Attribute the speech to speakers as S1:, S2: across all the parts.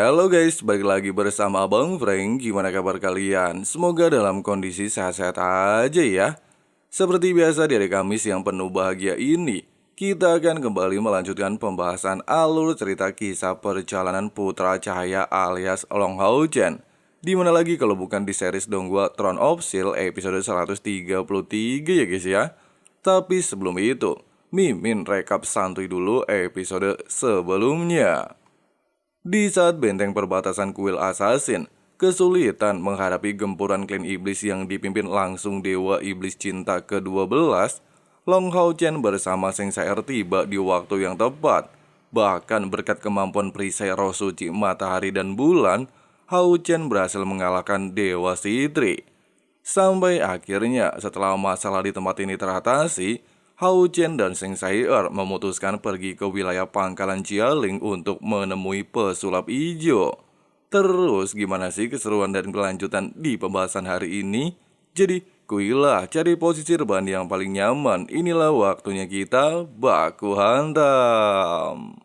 S1: Halo guys, balik lagi bersama Abang Frank. Gimana kabar kalian? Semoga dalam kondisi sehat-sehat aja ya. Seperti biasa di hari Kamis yang penuh bahagia ini, kita akan kembali melanjutkan pembahasan alur cerita kisah perjalanan Putra Cahaya alias Long Hao Chen. Dimana lagi kalau bukan di series Donghua Throne of Steel episode 133 ya guys ya. Tapi sebelum itu, Mimin rekap santuy dulu episode sebelumnya. Di saat benteng perbatasan kuil assassin kesulitan menghadapi gempuran klan iblis yang dipimpin langsung Dewa Iblis Cinta ke-12, Long Hao Chen bersama Seng Saer tiba di waktu yang tepat. Bahkan berkat kemampuan perisai roh suci matahari dan bulan, Hao Chen berhasil mengalahkan Dewa Sitri. Sampai akhirnya setelah masalah di tempat ini teratasi, Hao Chen dan Seng Saer memutuskan pergi ke wilayah pangkalan Jialing untuk menemui pesulap ijo. Terus gimana sih keseruan dan kelanjutan di pembahasan hari ini? Jadi kuilah cari posisi rebahan yang paling nyaman. Inilah waktunya kita baku hantam.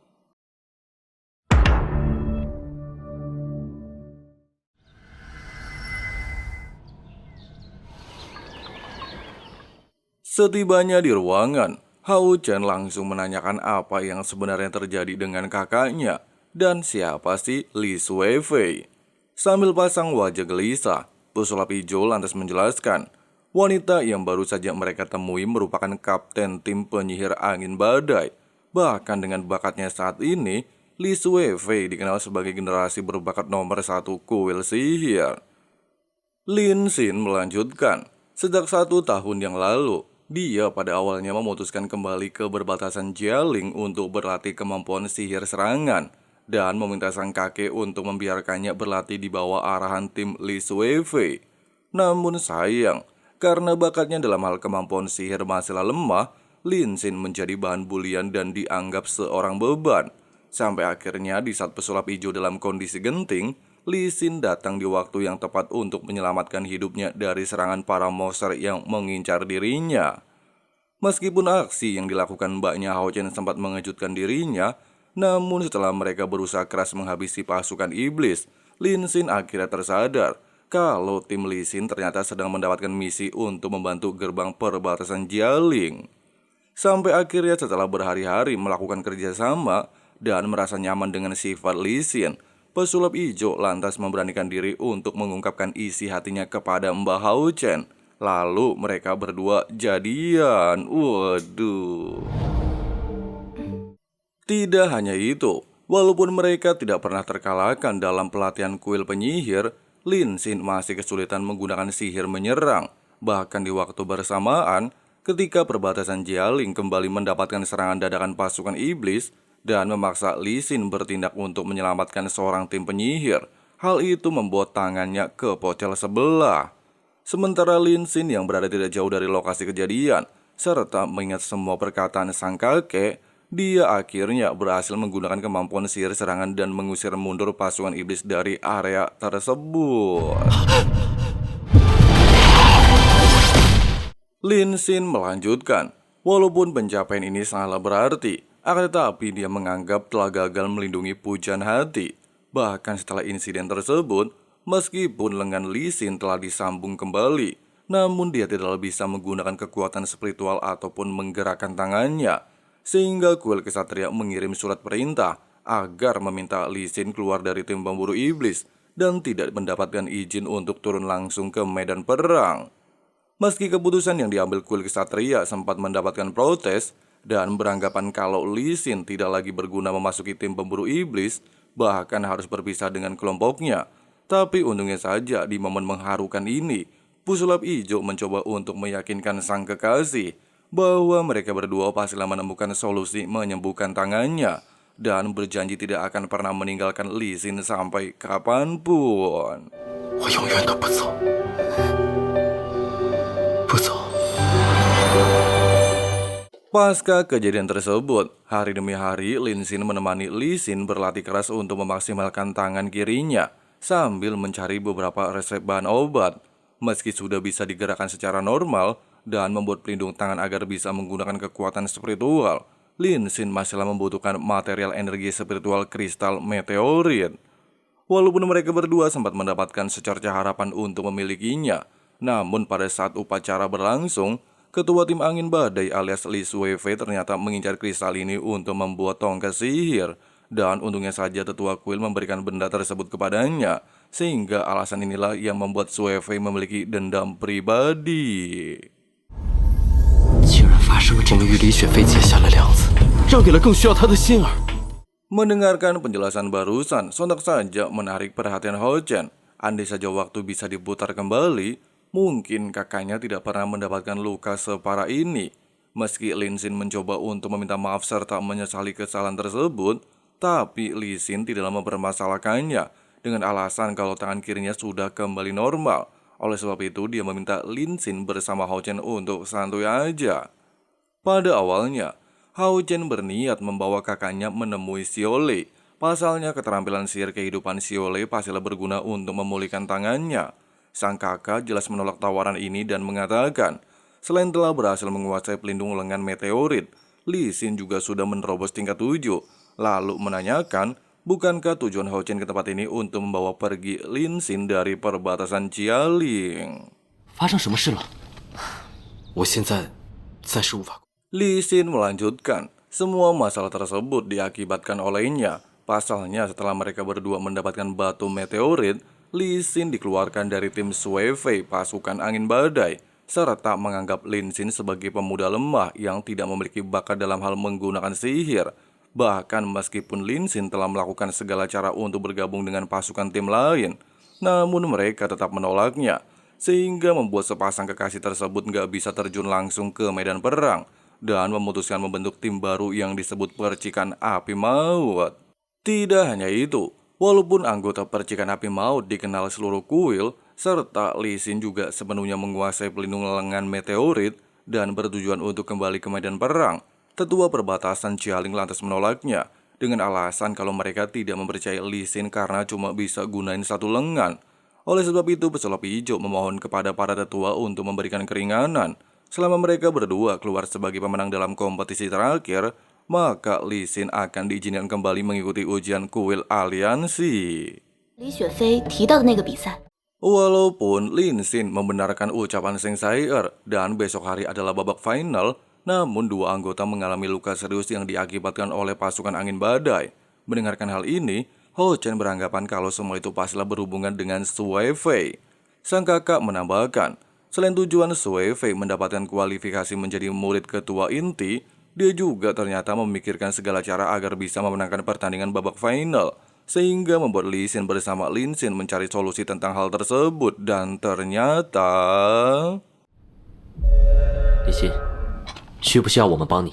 S1: Setibanya di ruangan, Hao Chen langsung menanyakan apa yang sebenarnya terjadi dengan kakaknya dan siapa sih Li Suifei. Sambil pasang wajah gelisah, pesulap hijau lantas menjelaskan, wanita yang baru saja mereka temui merupakan kapten tim penyihir angin badai. Bahkan dengan bakatnya saat ini, Li Suifei dikenal sebagai generasi berbakat nomor 1 kuil sihir. Lin Xin melanjutkan, sejak 1 tahun yang lalu, dia pada awalnya memutuskan kembali ke perbatasan Jialing untuk berlatih kemampuan sihir serangan dan meminta sang kakek untuk membiarkannya berlatih di bawah arahan tim Li Suifei. Namun sayang, karena bakatnya dalam hal kemampuan sihir masihlah lemah, Lin Xin menjadi bahan bulian dan dianggap seorang beban. Sampai akhirnya di saat pesulap hijau dalam kondisi genting, Li Xin datang di waktu yang tepat untuk menyelamatkan hidupnya dari serangan para monster yang mengincar dirinya. Meskipun aksi yang dilakukan mbaknya Hao Chen sempat mengejutkan dirinya, namun setelah mereka berusaha keras menghabisi pasukan iblis, Lin Xin akhirnya tersadar kalau tim Li Xin ternyata sedang mendapatkan misi untuk membantu gerbang perbatasan Jialing. Sampai akhirnya setelah berhari-hari melakukan kerjasama dan merasa nyaman dengan sifat Li Xin, pesulap hijau lantas memberanikan diri untuk mengungkapkan isi hatinya kepada Mbak Hao Chen. Lalu mereka berdua jadian. Waduh. Tidak hanya itu, walaupun mereka tidak pernah terkalahkan dalam pelatihan kuil penyihir, Lin Xin masih kesulitan menggunakan sihir menyerang. Bahkan di waktu bersamaan, ketika perbatasan Jialing kembali mendapatkan serangan dadakan pasukan iblis dan memaksa Li Xin bertindak untuk menyelamatkan seorang tim penyihir, hal itu membuat tangannya ke pocel sebelah. Sementara Lin Xin yang berada tidak jauh dari lokasi kejadian, serta mengingat semua perkataan sang kakek, dia akhirnya berhasil menggunakan kemampuan sihir serangan dan mengusir mundur pasukan iblis dari area tersebut. Lin Xin melanjutkan, walaupun pencapaian ini sangatlah berarti, akan tetapi dia menganggap telah gagal melindungi pujaan hati. Bahkan setelah insiden tersebut, meskipun lengan Li Xin telah disambung kembali, namun dia tidak bisa menggunakan kekuatan spiritual ataupun menggerakkan tangannya. Sehingga kuil kesatria mengirim surat perintah agar meminta Li Xin keluar dari tim pemburu iblis dan tidak mendapatkan izin untuk turun langsung ke medan perang. Meski keputusan yang diambil kuil kesatria sempat mendapatkan protes dan beranggapan kalau Li Xin tidak lagi berguna memasuki tim pemburu iblis, bahkan harus berpisah dengan kelompoknya. Tapi untungnya saja di momen mengharukan ini, pesulap hijau mencoba untuk meyakinkan sang kekasih bahwa mereka berdua pastilah menemukan solusi menyembuhkan tangannya dan berjanji tidak akan pernah meninggalkan Li Xin sampai kapanpun. Pasca kejadian tersebut, hari demi hari Lin Xin menemani Li Xin berlatih keras untuk memaksimalkan tangan kirinya sambil mencari beberapa resep bahan obat. Meski sudah bisa digerakkan secara normal dan membuat pelindung tangan agar bisa menggunakan kekuatan spiritual, Lin Xin masihlah membutuhkan material energi spiritual kristal meteorit. Walaupun mereka berdua sempat mendapatkan secerca harapan untuk memilikinya, namun pada saat upacara berlangsung, ketua tim angin badai alias Li Suifei ternyata mengincar kristal ini untuk membuat tongkat sihir. Dan untungnya saja tetua kuil memberikan benda tersebut kepadanya, sehingga alasan inilah yang membuat Suifei memiliki dendam pribadi.
S2: 竟然发生了这么与李雪飞结下了梁子，让给了更需要他的心儿。
S1: Mendengarkan penjelasan barusan, sontak saja menarik perhatian Houchen. Andai saja waktu bisa diputar kembali, mungkin kakaknya tidak pernah mendapatkan luka separah ini. Meski Lin Xin mencoba untuk meminta maaf serta menyesali kesalahan tersebut, tapi Li Xin tidak mempermasalahkannya dengan alasan kalau tangan kirinya sudah kembali normal. Oleh sebab itu, dia meminta Lin Xin bersama Houchen untuk santuy aja. Pada awalnya, Houchen berniat membawa kakaknya menemui Xiaolei. Pasalnya keterampilan sihir kehidupan Xiaolei pastilah berguna untuk memulihkan tangannya. Sang kakak jelas menolak tawaran ini dan mengatakan, selain telah berhasil menguasai pelindung lengan meteorit, Li Xin juga sudah menerobos tingkat 7. Lalu menanyakan, bukankah tujuan Houchen ke tempat ini untuk membawa pergi Lin Xin dari perbatasan Jialing?
S2: 发生什么事了？我现在暂时无法。
S1: Li Xin melanjutkan, semua masalah tersebut diakibatkan olehnya. Pasalnya setelah mereka berdua mendapatkan batu meteorit, Li Xin dikeluarkan dari tim Suifei pasukan angin badai, serta menganggap Lin Xin sebagai pemuda lemah yang tidak memiliki bakat dalam hal menggunakan sihir. Bahkan meskipun Lin Xin telah melakukan segala cara untuk bergabung dengan pasukan tim lain, namun mereka tetap menolaknya, sehingga membuat sepasang kekasih tersebut nggak bisa terjun langsung ke medan perang dan memutuskan membentuk tim baru yang disebut Percikan Api Maut. Tidak hanya itu, walaupun anggota Percikan Api Maut dikenal seluruh kuil, serta Li Xin juga sepenuhnya menguasai pelindung lengan meteorit dan bertujuan untuk kembali ke medan perang, tetua perbatasan Jialing lantas menolaknya dengan alasan kalau mereka tidak mempercayai Li Xin karena cuma bisa gunain satu lengan. Oleh sebab itu, pesulap hijau memohon kepada para tetua untuk memberikan keringanan. Selama mereka berdua keluar sebagai pemenang dalam kompetisi terakhir, maka Li Xin akan diizinkan kembali mengikuti ujian kuil aliansi.
S3: 李雪飞提到的那个比赛，
S1: Walaupun Lin Xin membenarkan ucapan Seng Saier dan besok hari adalah babak final, namun dua anggota mengalami luka serius yang diakibatkan oleh pasukan angin badai. Mendengarkan hal ini, Houchen beranggapan kalau semua itu pastilah berhubungan dengan Suifei. Sang kakak menambahkan, selain tujuan Suifei mendapatkan kualifikasi menjadi murid ketua inti, dia juga ternyata memikirkan segala cara agar bisa memenangkan pertandingan babak final, sehingga membuat Li Xin bersama Lin Xin mencari solusi tentang hal tersebut. Dan ternyata...
S2: 李欣，需不需要我们帮你？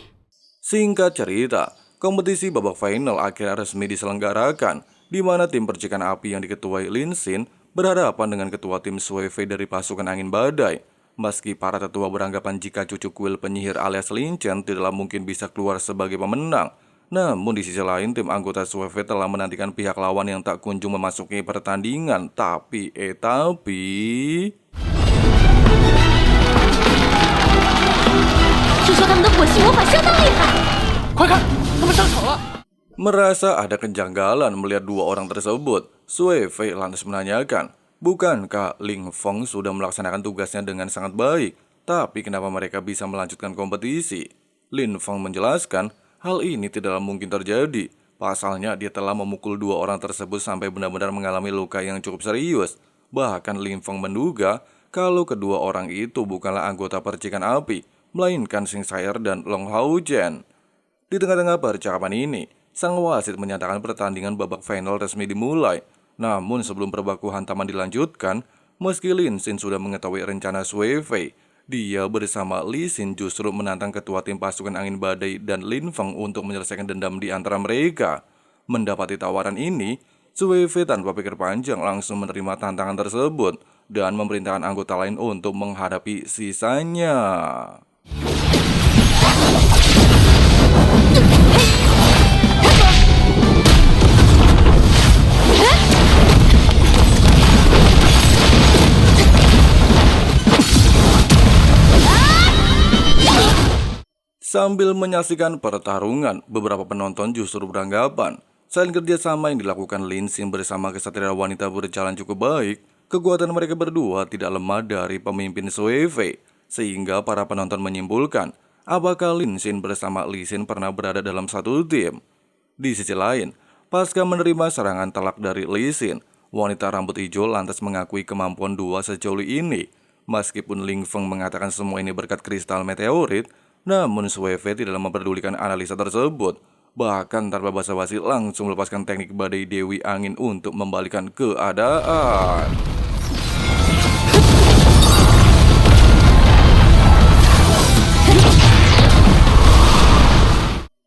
S1: Singkat cerita, kompetisi babak final akhirnya resmi diselenggarakan, di mana tim Percikan Api yang diketuai Lin Xin berhadapan dengan ketua tim Suifei dari pasukan angin badai. Meski para tetua beranggapan jika cucu kuil penyihir alias Lin Chen tidaklah mungkin bisa keluar sebagai pemenang, namun di sisi lain tim anggota Suifei telah menantikan pihak lawan yang tak kunjung memasuki pertandingan. Tapi
S3: 据说他们的火系魔法相当厉害。
S2: 快看，他们上场了！
S1: merasa ada kejanggalan melihat dua orang tersebut, Suifei lantas menanyakan, bukankah Ling Feng sudah melaksanakan tugasnya dengan sangat baik, tapi kenapa mereka bisa melanjutkan kompetisi? Lin Feng menjelaskan, hal ini tidaklah mungkin terjadi. Pasalnya dia telah memukul dua orang tersebut sampai benar-benar mengalami luka yang cukup serius. Bahkan Lin Feng menduga kalau kedua orang itu bukanlah anggota Percikan Api, melainkan Sing Sayer dan Long Houchen. Di tengah-tengah percakapan ini, sang wasit menyatakan pertandingan babak final resmi dimulai. Namun sebelum perbaku hantaman dilanjutkan, meski Lin Xin sudah mengetahui rencana Suifei, dia bersama Li Xin justru menantang ketua tim pasukan angin badai dan Lin Feng untuk menyelesaikan dendam di antara mereka. Mendapati tawaran ini, Suifei tanpa pikir panjang langsung menerima tantangan tersebut dan memerintahkan anggota lain untuk menghadapi sisanya. Sambil menyaksikan pertarungan, beberapa penonton justru beranggapan Selain kerjasama yang dilakukan Lin Xin bersama kesatria wanita berjalan cukup baik, kekuatan mereka berdua tidak lemah dari pemimpin Sui Fei, sehingga para penonton menyimpulkan apakah Lin Xin bersama Li Xin pernah berada dalam satu tim. Di sisi lain, pasca menerima serangan telak dari Li Xin, wanita rambut hijau lantas mengakui kemampuan dua sejoli ini. Meskipun Ling Feng mengatakan semua ini berkat kristal meteorit, namun Sui Fei tidak memperdulikan analisa tersebut. Bahkan tanpa basa-basi langsung melepaskan teknik badai Dewi Angin untuk membalikan keadaan.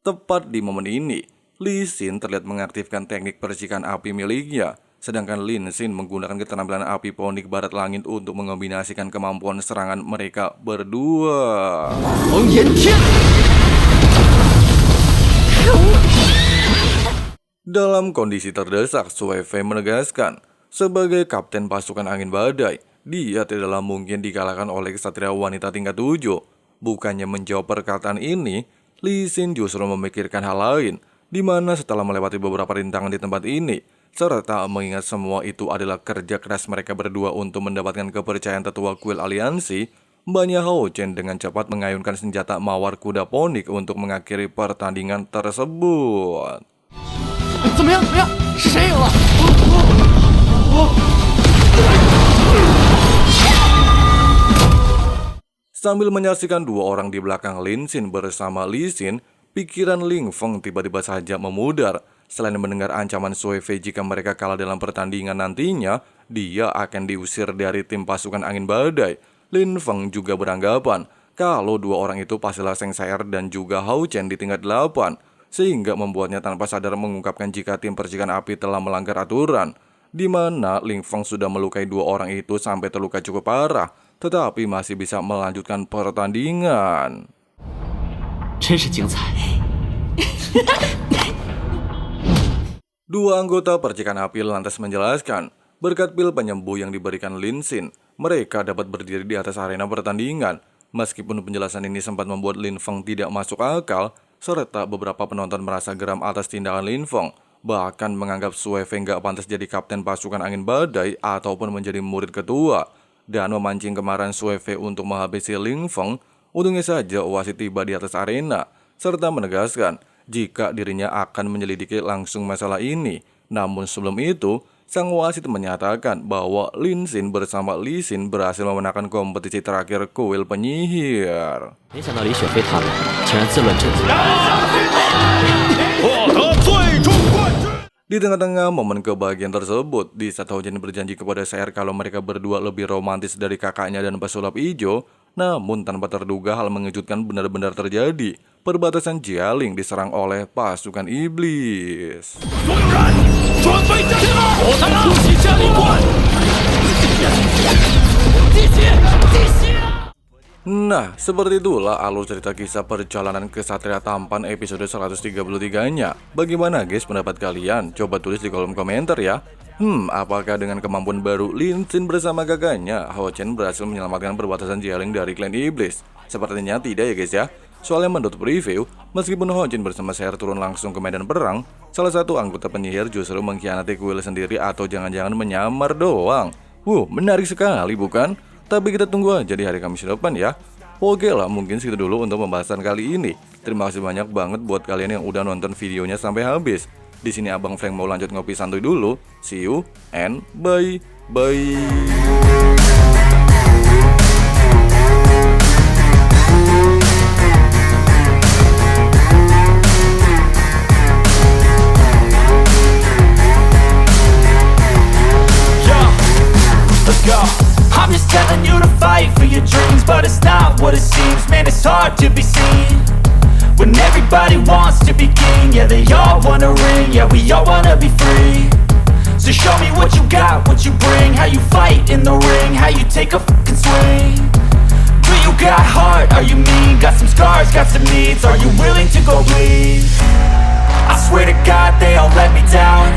S1: Tepat di momen ini, Li Xin terlihat mengaktifkan teknik percikan api miliknya, sedangkan Lin Xin menggunakan keterampilan api ponik barat langit untuk mengombinasikan kemampuan serangan mereka berdua. Dalam kondisi terdesak, Sui Fei menegaskan, sebagai kapten pasukan angin badai, dia tidaklah mungkin dikalahkan oleh kesatria wanita tingkat 7. Bukannya menjawab perkataan ini, Li Xin justru memikirkan hal lain, di mana setelah melewati beberapa rintangan di tempat ini, serta mengingat semua itu adalah kerja keras mereka berdua untuk mendapatkan kepercayaan tetua kuil aliansi, Mbaknya Hao Chen dengan cepat mengayunkan senjata mawar kuda ponik untuk mengakhiri pertandingan tersebut. Sambil menyaksikan dua orang di belakang Lin Xin bersama Li Xin, pikiran Ling Feng tiba-tiba saja memudar. Selain mendengar ancaman Sui Fei jika mereka kalah dalam pertandingan nantinya, dia akan diusir dari tim pasukan angin badai. Lin Feng juga beranggapan kalau dua orang itu pastilah Seng Saer dan juga Hao Chen di tingkat 8, sehingga membuatnya tanpa sadar mengungkapkan jika tim percikan api telah melanggar aturan, di mana Ling Feng sudah melukai dua orang itu sampai terluka cukup parah, tetapi masih bisa melanjutkan pertandingan. Dua anggota percikan api lantas menjelaskan, berkat pil penyembuh yang diberikan Lin Xin, mereka dapat berdiri di atas arena pertandingan. Meskipun penjelasan ini sempat membuat Lin Feng tidak masuk akal, serta beberapa penonton merasa geram atas tindakan Lin Feng, bahkan menganggap Sui Fei nggak pantas jadi kapten pasukan angin badai ataupun menjadi murid ketua, dan memancing kemarahan Sui Fei untuk menghabisi Lin Feng. Untungnya saja wasit tiba di atas arena, serta menegaskan jika dirinya akan menyelidiki langsung masalah ini. Namun sebelum itu, sang wasit menyatakan bahwa Lin Xin bersama Li Xin berhasil memenangkan kompetisi terakhir kuil penyihir. Di tengah-tengah momen kebahagiaan tersebut, di saat Hao Chen berjanji kepada Saer kalau mereka berdua lebih romantis dari kakaknya dan pesulap hijau, namun tanpa terduga hal mengejutkan benar-benar terjadi. Perbatasan Jialing diserang oleh pasukan iblis. Nah, seperti itulah alur cerita kisah perjalanan kesatria tampan episode 133-nya. Bagaimana guys pendapat kalian? Coba tulis di kolom komentar ya. Apakah dengan kemampuan baru Lin Xin bersama kakaknya, Hao Chen berhasil menyelamatkan perbatasan Jialing dari klan iblis? Sepertinya tidak ya guys ya. Soalnya menurut preview, meskipun Hao Chen bersama Saer turun langsung ke medan perang, salah satu anggota penyihir justru mengkhianati kuil sendiri atau jangan-jangan menyamar doang. Menarik sekali bukan? Tapi kita tunggu aja di hari Kamis depan ya. Oke lah, mungkin segitu dulu untuk pembahasan kali ini. Terima kasih banyak banget buat kalian yang udah nonton videonya sampai habis. Di sini Abang Frank mau lanjut ngopi santuy dulu. See you and bye.
S4: I'm just telling you to fight for your dreams, but it's not what it seems. Man, it's hard to be seen when everybody wants to be king. Yeah, they all wanna ring. Yeah, we all wanna be free. So show me what you got, what you bring. How you fight in the ring, how you take a fucking swing. Do you got heart? Are you mean? Got some scars, got some needs. Are you willing to go bleed? I swear to God, they all let me down.